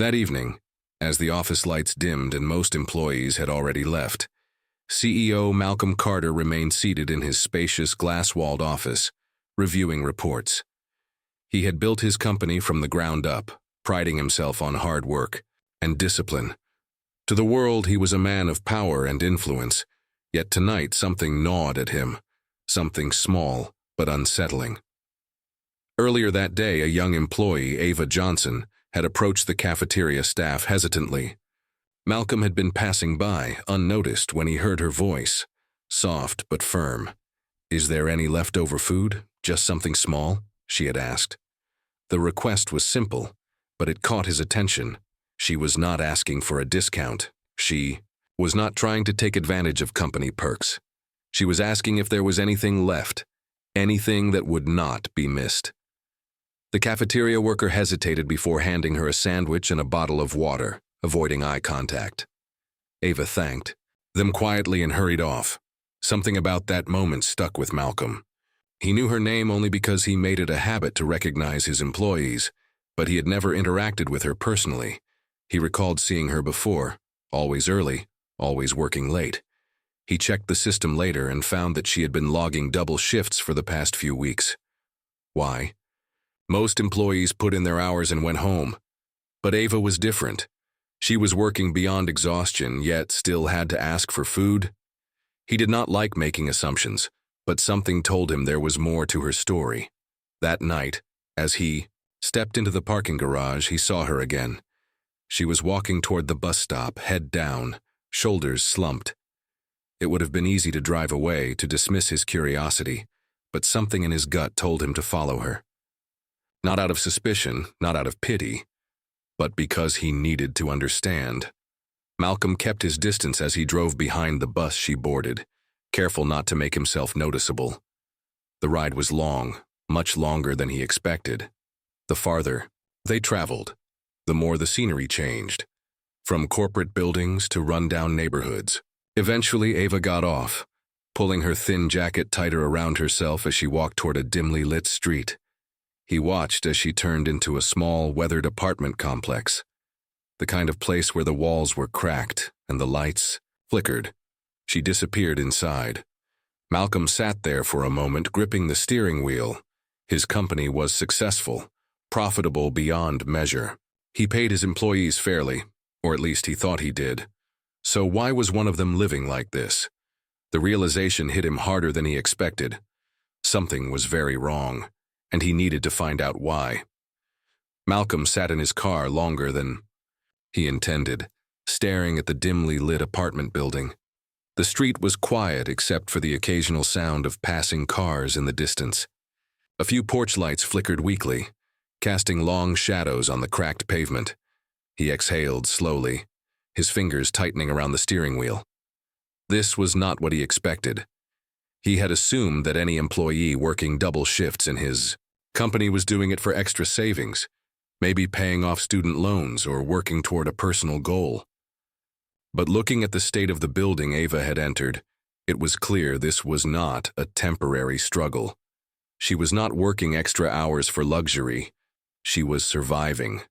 That evening, as the office lights dimmed and most employees had already left, CEO Malcolm Carter remained seated in his spacious glass-walled office, reviewing reports. He had built his company from the ground up, priding himself on hard work and discipline. To the world, he was a man of power and influence, yet tonight something gnawed at him, something small but unsettling. Earlier that day, a young employee, Ava Johnson, had approached the cafeteria staff hesitantly. Malcolm had been passing by, unnoticed, when he heard her voice, soft but firm. "Is there any leftover food? Just something small?" she had asked. The request was simple, but it caught his attention. She was not asking for a discount. She was not trying to take advantage of company perks. She was asking if there was anything left, anything that would not be missed. The cafeteria worker hesitated before handing her a sandwich and a bottle of water, avoiding eye contact. Ava thanked them quietly and hurried off. Something about that moment stuck with Malcolm. He knew her name only because he made it a habit to recognize his employees, but he had never interacted with her personally. He recalled seeing her before, always early, always working late. He checked the system later and found that she had been logging double shifts for the past few weeks. Why? Most employees put in their hours and went home. But Ava was different. She was working beyond exhaustion, yet still had to ask for food. He did not like making assumptions, but something told him there was more to her story. That night, as he stepped into the parking garage, he saw her again. She was walking toward the bus stop, head down, shoulders slumped. It would have been easy to drive away, to dismiss his curiosity, but something in his gut told him to follow her. Not out of suspicion, not out of pity, but because he needed to understand. Malcolm kept his distance as he drove behind the bus she boarded, careful not to make himself noticeable. The ride was long, much longer than he expected. The farther they traveled, the more the scenery changed, from corporate buildings to rundown neighborhoods. Eventually, Ava got off, pulling her thin jacket tighter around herself as she walked toward a dimly lit street. He watched as she turned into a small, weathered apartment complex, the kind of place where the walls were cracked and the lights flickered. She disappeared inside. Malcolm sat there for a moment, gripping the steering wheel. His company was successful, profitable beyond measure. He paid his employees fairly, or at least he thought he did. So why was one of them living like this? The realization hit him harder than he expected. Something was very wrong, and he needed to find out why. Malcolm sat in his car longer than he intended, staring at the dimly lit apartment building. The street was quiet except for the occasional sound of passing cars in the distance. A few porch lights flickered weakly, casting long shadows on the cracked pavement. He exhaled slowly, his fingers tightening around the steering wheel. This was not what he expected. He had assumed that any employee working double shifts in his company was doing it for extra savings, maybe paying off student loans or working toward a personal goal. But looking at the state of the building Ava had entered, it was clear this was not a temporary struggle. She was not working extra hours for luxury. She was surviving.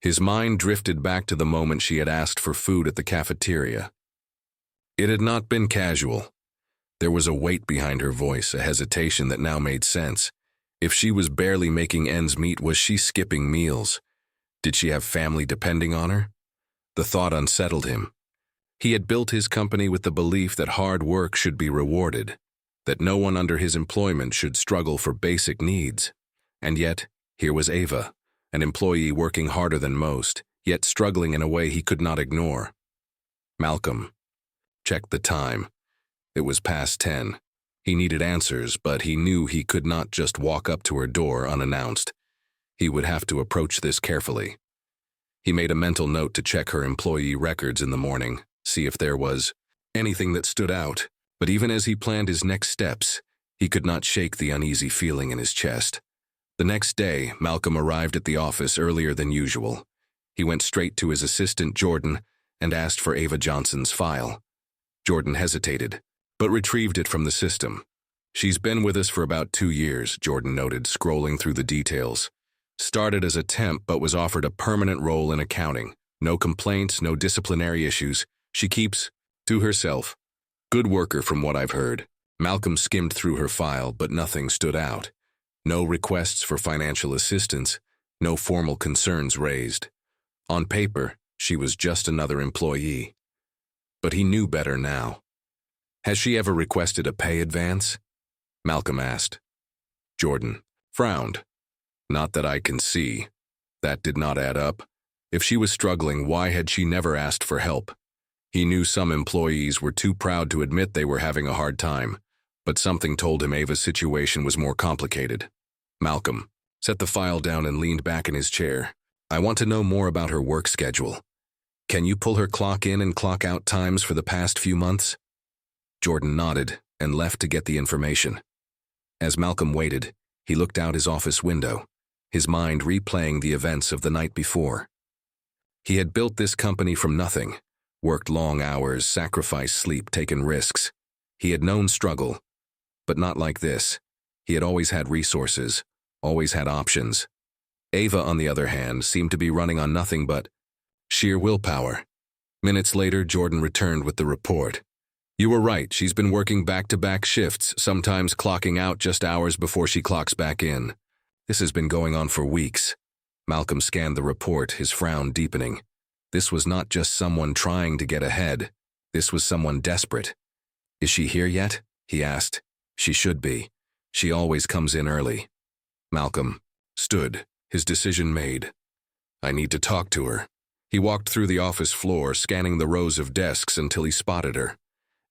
His mind drifted back to the moment she had asked for food at the cafeteria. It had not been casual. There was a weight behind her voice, a hesitation that now made sense. If she was barely making ends meet, was she skipping meals? Did she have family depending on her? The thought unsettled him. He had built his company with the belief that hard work should be rewarded, that no one under his employment should struggle for basic needs. And yet, here was Ava, an employee working harder than most, yet struggling in a way he could not ignore. Malcolm checked the time. It was past 10. He needed answers, but he knew he could not just walk up to her door unannounced. He would have to approach this carefully. He made a mental note to check her employee records in the morning, see if there was anything that stood out. But even as he planned his next steps, he could not shake the uneasy feeling in his chest. The next day, Malcolm arrived at the office earlier than usual. He went straight to his assistant, Jordan, and asked for Ava Johnson's file. Jordan hesitated, but retrieved it from the system. "She's been with us for about 2 years," Jordan noted, scrolling through the details. Started as a temp but was offered a permanent role in accounting. No complaints, no disciplinary issues. She keeps to herself. Good worker from what I've heard. Malcolm skimmed through her file, but nothing stood out. No requests for financial assistance, no formal concerns raised. On paper, she was just another employee. But he knew better now. Has she ever requested a pay advance? Malcolm asked. Jordan frowned. Not that I can see. That did not add up. If she was struggling, why had she never asked for help? He knew some employees were too proud to admit they were having a hard time, but something told him Ava's situation was more complicated. Malcolm set the file down and leaned back in his chair. I want to know more about her work schedule. Can you pull her clock in and clock out times for the past few months? Jordan nodded and left to get the information. As Malcolm waited, he looked out his office window, his mind replaying the events of the night before. He had built this company from nothing, worked long hours, sacrificed sleep, taken risks. He had known struggle, but not like this. He had always had resources, always had options. Ava, on the other hand, seemed to be running on nothing but sheer willpower. Minutes later, Jordan returned with the report. You were right, she's been working back-to-back shifts, sometimes clocking out just hours before she clocks back in. This has been going on for weeks. Malcolm scanned the report, his frown deepening. This was not just someone trying to get ahead. This was someone desperate. Is she here yet? He asked. She should be. She always comes in early. Malcolm stood, his decision made. I need to talk to her. He walked through the office floor, scanning the rows of desks until he spotted her.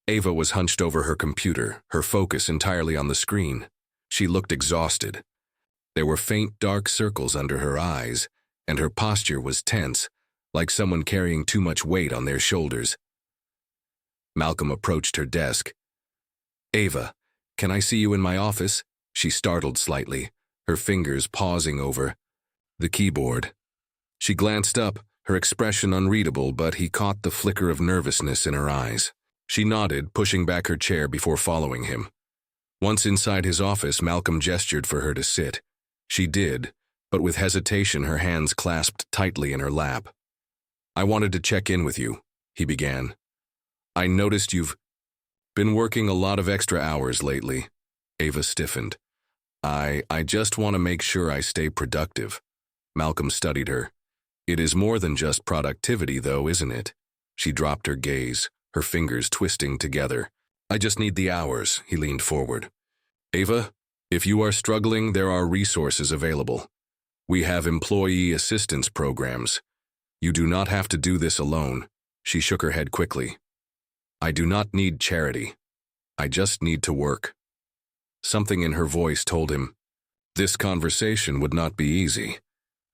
Ava was hunched over her computer, her focus entirely on the screen. She looked exhausted. There were faint dark circles under her eyes, and her posture was tense, like someone carrying too much weight on their shoulders. Malcolm approached her desk. Ava, can I see you in my office? She startled slightly, her fingers pausing over the keyboard. She glanced up, her expression unreadable, but he caught the flicker of nervousness in her eyes. She nodded, pushing back her chair before following him. Once inside his office, Malcolm gestured for her to sit. She did, but with hesitation, her hands clasped tightly in her lap. I wanted to check in with you, he began. I noticed you've been working a lot of extra hours lately. Ava stiffened. I just want to make sure I stay productive. Malcolm studied her. It is more than just productivity, though, isn't it? She dropped her gaze, her fingers twisting together. I just need the hours, he leaned forward. Ava, if you are struggling, there are resources available. We have employee assistance programs. You do not have to do this alone. She shook her head quickly. I do not need charity. I just need to work. Something in her voice told him this conversation would not be easy.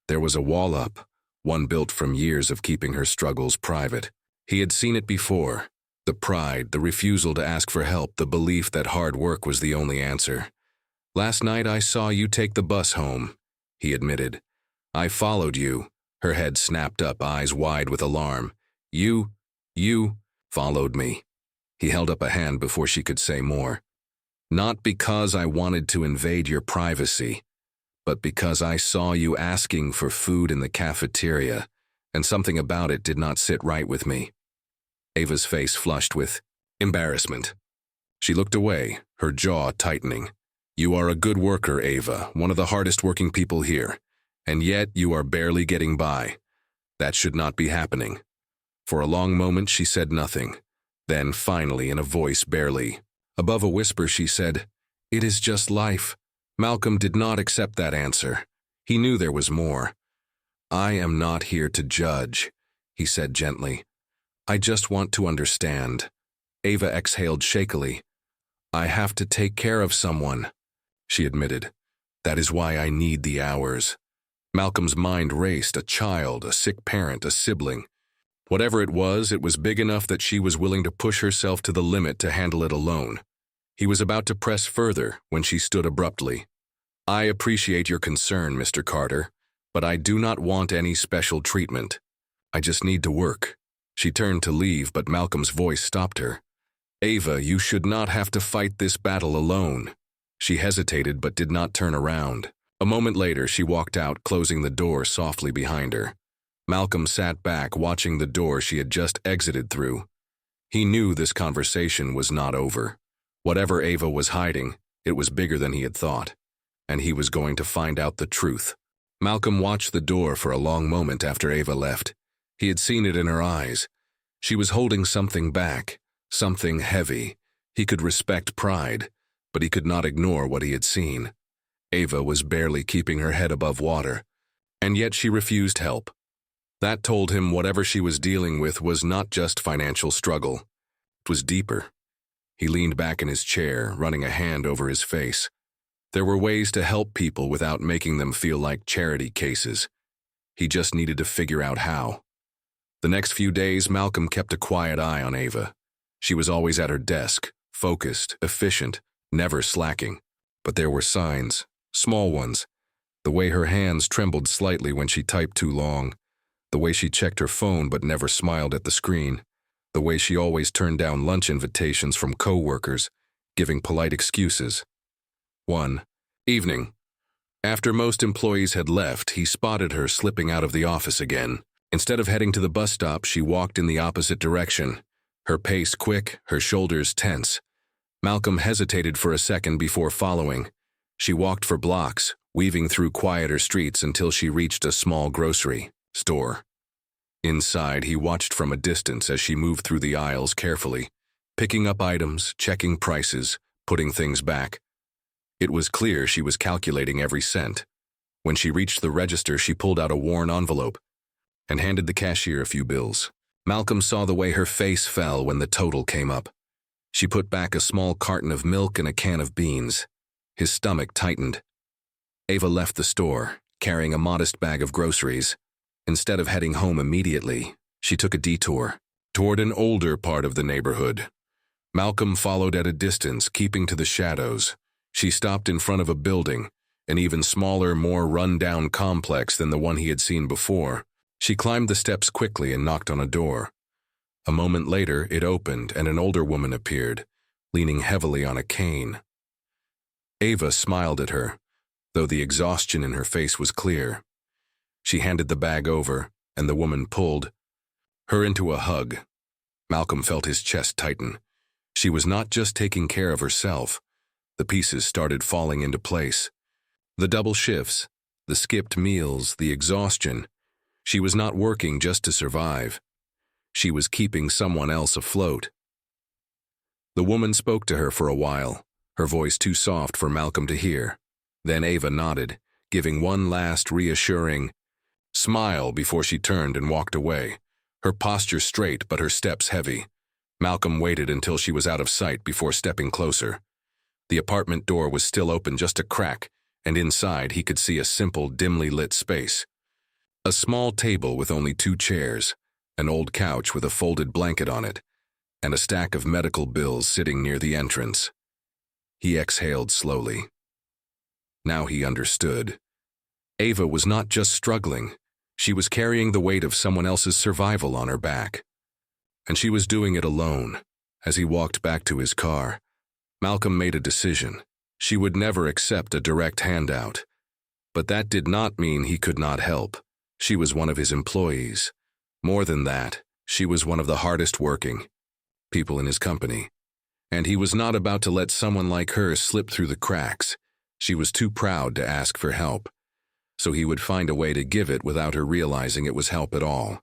There was a wall up, one built from years of keeping her struggles private. He had seen it before. The pride, the refusal to ask for help, the belief that hard work was the only answer. Last night I saw you take the bus home, he admitted. I followed you. Her head snapped up, eyes wide with alarm. You followed me. He held up a hand before she could say more. Not because I wanted to invade your privacy, but because I saw you asking for food in the cafeteria, and something about it did not sit right with me. Ava's face flushed with embarrassment. She looked away, her jaw tightening. You are a good worker, Ava, one of the hardest working people here, and yet you are barely getting by. That should not be happening. For a long moment she said nothing. Then finally, in a voice barely above a whisper, she said, It is just life. Malcolm did not accept that answer. He knew there was more. I am not here to judge, he said gently. I just want to understand. Ava exhaled shakily. I have to take care of someone, she admitted. That is why I need the hours. Malcolm's mind raced, a child, a sick parent, a sibling. Whatever it was big enough that she was willing to push herself to the limit to handle it alone. He was about to press further when she stood abruptly. I appreciate your concern, Mr. Carter, but I do not want any special treatment. I just need to work. She turned to leave, but Malcolm's voice stopped her. Ava, you should not have to fight this battle alone. She hesitated but did not turn around. A moment later, she walked out, closing the door softly behind her. Malcolm sat back, watching the door she had just exited through. He knew this conversation was not over. Whatever Ava was hiding, it was bigger than he had thought, and he was going to find out the truth. Malcolm watched the door for a long moment after Ava left. He had seen it in her eyes. She was holding something back, something heavy. He could respect pride, but he could not ignore what he had seen. Ava was barely keeping her head above water, and yet she refused help. That told him whatever she was dealing with was not just financial struggle. It was deeper. He leaned back in his chair, running a hand over his face. There were ways to help people without making them feel like charity cases. He just needed to figure out how. The next few days, Malcolm kept a quiet eye on Ava. She was always at her desk, focused, efficient, never slacking. But there were signs, small ones. The way her hands trembled slightly when she typed too long. The way she checked her phone but never smiled at the screen. The way she always turned down lunch invitations from co-workers, giving polite excuses. One evening, after most employees had left, he spotted her slipping out of the office again. Instead of heading to the bus stop, she walked in the opposite direction, her pace quick, her shoulders tense. Malcolm hesitated for a second before following. She walked for blocks, weaving through quieter streets until she reached a small grocery store. Inside, he watched from a distance as she moved through the aisles carefully, picking up items, checking prices, putting things back. It was clear she was calculating every cent. When she reached the register, she pulled out a worn envelope and handed the cashier a few bills. Malcolm saw the way her face fell when the total came up. She put back a small carton of milk and a can of beans. His stomach tightened. Ava left the store, carrying a modest bag of groceries. Instead of heading home immediately, she took a detour toward an older part of the neighborhood. Malcolm followed at a distance, keeping to the shadows. She stopped in front of a building, an even smaller, more run-down complex than the one he had seen before. She climbed the steps quickly and knocked on a door. A moment later, it opened and an older woman appeared, leaning heavily on a cane. Ava smiled at her, though the exhaustion in her face was clear. She handed the bag over, and the woman pulled her into a hug. Malcolm felt his chest tighten. She was not just taking care of herself. The pieces started falling into place. The double shifts, the skipped meals, the exhaustion. She was not working just to survive. She was keeping someone else afloat. The woman spoke to her for a while, her voice too soft for Malcolm to hear. Then Ava nodded, giving one last reassuring smile before she turned and walked away, her posture straight but her steps heavy. Malcolm waited until she was out of sight before stepping closer. The apartment door was still open just a crack, and inside he could see a simple, dimly lit space. A small table with only 2 chairs, an old couch with a folded blanket on it, and a stack of medical bills sitting near the entrance. He exhaled slowly. Now he understood. Ava was not just struggling. She was carrying the weight of someone else's survival on her back. And she was doing it alone. As he walked back to his car, Malcolm made a decision. She would never accept a direct handout. But that did not mean he could not help. She was one of his employees. More than that, she was one of the hardest working people in his company. And he was not about to let someone like her slip through the cracks. She was too proud to ask for help. So he would find a way to give it without her realizing it was help at all.